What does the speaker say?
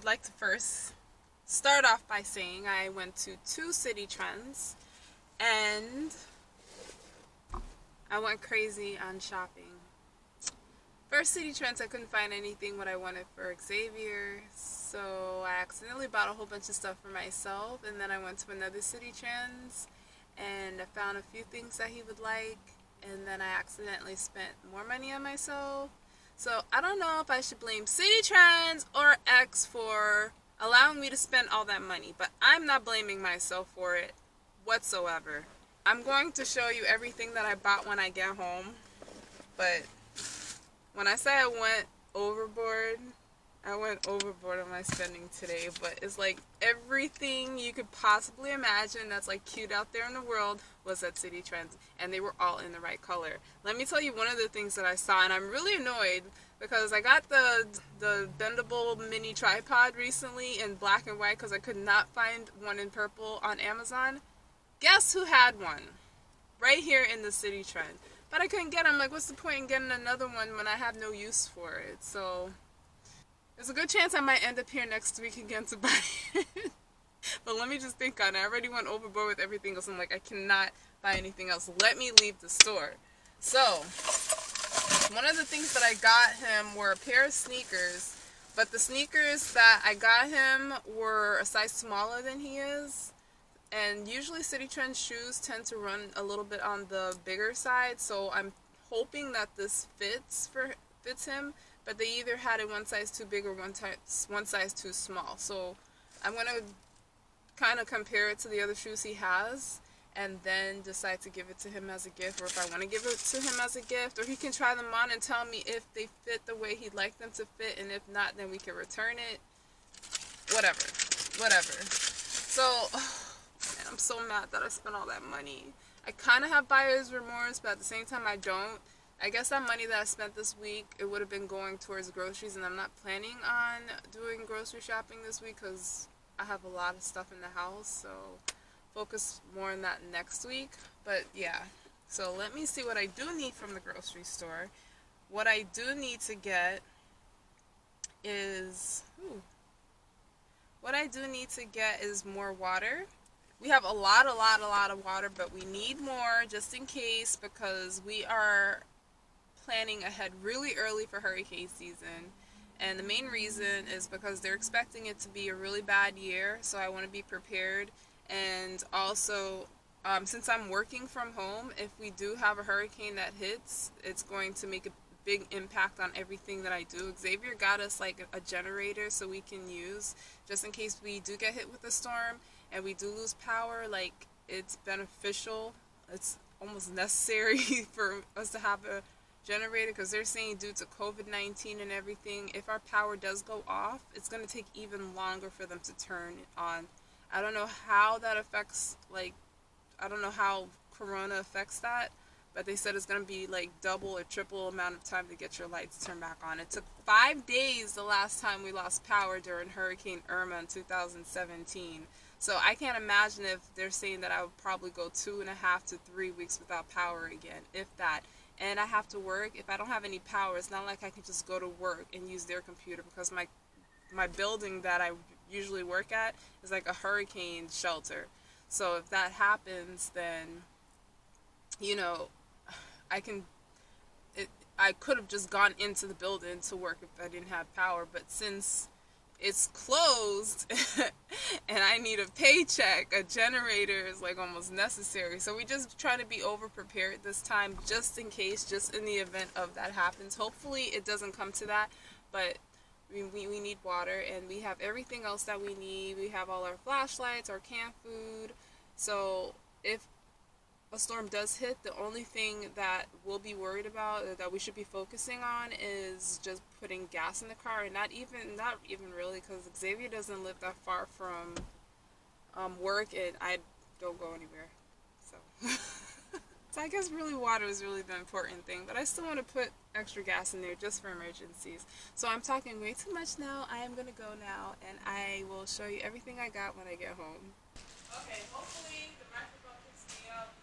like to first start off by saying I went to 2 Citi Trends and I went crazy on shopping. First Citi Trends, I couldn't find anything what I wanted for Xavier, so I accidentally bought a whole bunch of stuff for myself, and then I went to another Citi Trends and I found a few things that he would like, and then I accidentally spent more money on myself. So I don't know if I should blame Citi Trends or X for allowing me to spend all that money, but I'm not blaming myself for it whatsoever. I'm going to show you everything that I bought when I get home, but when I say I went overboard on my spending today, but it's like everything you could possibly imagine that's like cute out there in the world was at Citi Trends, and they were all in the right color. Let me tell you one of the things that I saw, and I'm really annoyed because I got the bendable mini tripod recently in black and white because I could not find one in purple on Amazon. Guess who had one? Right here in the Citi Trend. But I couldn't get it. I'm like, what's the point in getting another one when I have no use for it? So there's a good chance I might end up here next week again to buy it. But let me just think on it. I already went overboard with everything else. I'm like, I cannot buy anything else. Let me leave the store. So one of the things that I got him were a pair of sneakers. But the sneakers that I got him were a size smaller than he is. And usually Citi Trends shoes tend to run a little bit on the bigger side, so I'm hoping that this fits him, but they either had it one size too big or one size too small. So I'm going to kind of compare it to the other shoes he has and then decide to give it to him as a gift, or if I want to give it to him as a gift, or he can try them on and tell me if they fit the way he'd like them to fit, and if not, then we can return it. Whatever. So I'm so mad that I spent all that money. I kind of have buyer's remorse, but at the same time I don't. I guess that money that I spent this week, it would have been going towards groceries, and I'm not planning on doing grocery shopping this week because I have a lot of stuff in the house, so focus more on that next week. But yeah, so let me see what I do need from the grocery store. What I do need to get is more water. We have a lot of water, but we need more just in case, because we are planning ahead really early for hurricane season. And the main reason is because they're expecting it to be a really bad year, so I want to be prepared. And also, since I'm working from home, if we do have a hurricane that hits, it's going to make a big impact on everything that I do. Xavier got us like a generator so we can use just in case we do get hit with a storm and we do lose power. Like, it's beneficial, it's almost necessary for us to have a generator, because they're saying due to COVID-19 and everything, if our power does go off, it's going to take even longer for them to turn it on. I don't know how that affects, like, I don't know how Corona affects that, but they said it's going to be like double or triple amount of time to get your lights turned back on. It took 5 days the last time we lost power during Hurricane Irma in 2017. So I can't imagine if they're saying that I would probably go 2.5 to 3 weeks without power again, if that. And I have to work. If I don't have any power, it's not like I can just go to work and use their computer, because my building that I usually work at is like a hurricane shelter. So if that happens, then, you know, I could have just gone into the building to work if I didn't have power, but since it's closed and I need a paycheck, a generator is like almost necessary. So we just try to be over prepared this time, just in case, just in the event of that happens. Hopefully it doesn't come to that, but we need water, and we have everything else that we need. We have all our flashlights, our canned food. So if a storm does hit, the only thing that we'll be worried about, that we should be focusing on, is just putting gas in the car. And not even really, because Xavier doesn't live that far from work, and I don't go anywhere. So so I guess really water is really the important thing, but I still want to put extra gas in there just for emergencies. So I'm talking way too much now. I am going to go now, and I will show you everything I got when I get home. Okay, hopefully the microphone picks me up.